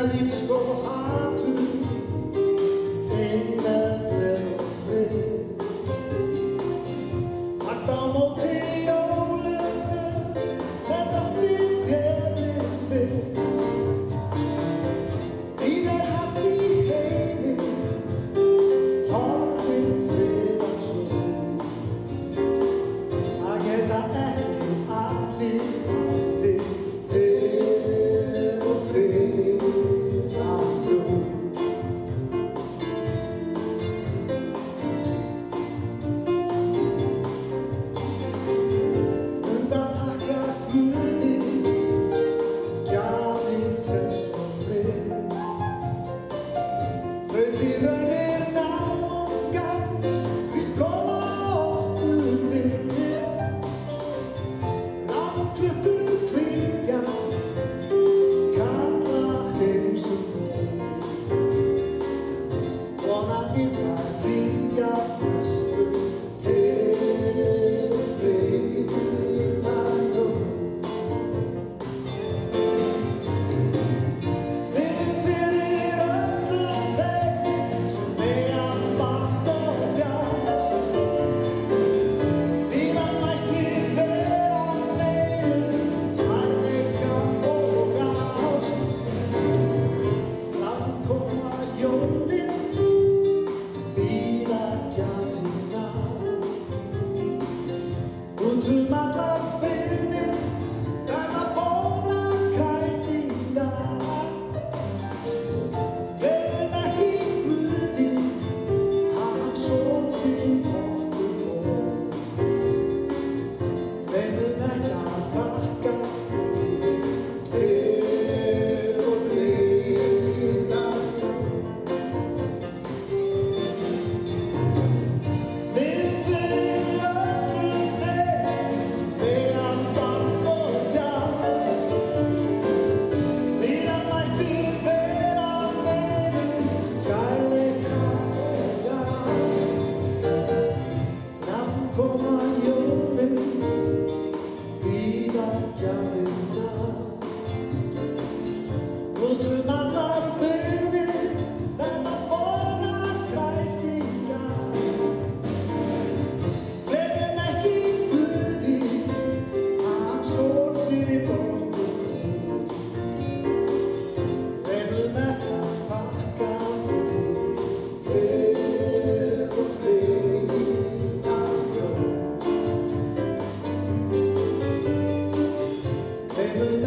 Kveðingskt og hatur, einlæg gleði og frið. Takt á móti jólinu, með drottinn þér við. Víð haft í heimi, horfin friðarsól. Það geta ekki allir átti og frið að ljó. Undan þakka Guði, gjafir frelsi og frið. Þrautir raunir ná og gans, víst koma okkur við. Ráðum klukkur klingja, kalla heimsum góð. Vonandi þær hringja flestum til friðarljós. Við fyrir öllum þeim sem eiga bágt og þjást. Lífan mætti vera meira, kærleika og ást. Látum koma jólin, bíða gjafirnar. Út allar byrðir, verða bónar kræsingar. Gleymum ekki Guði, hann son sinn okkur fór. Gleymum ekki að þakka fyrir frið og friðarljós. Við fyrir öllum þeim sem eiga bágt og þjást. Lífan mætti vera meira, kærleika og ást. Látum koma jólin, bíða gjafirnar. Út allar byrðir, verða bónar kræsingar. Gleymum ekki Guði, hann son sinn okkur fór. Gleymum ekki að þakka fyrir frið og friðarljós. Gleymum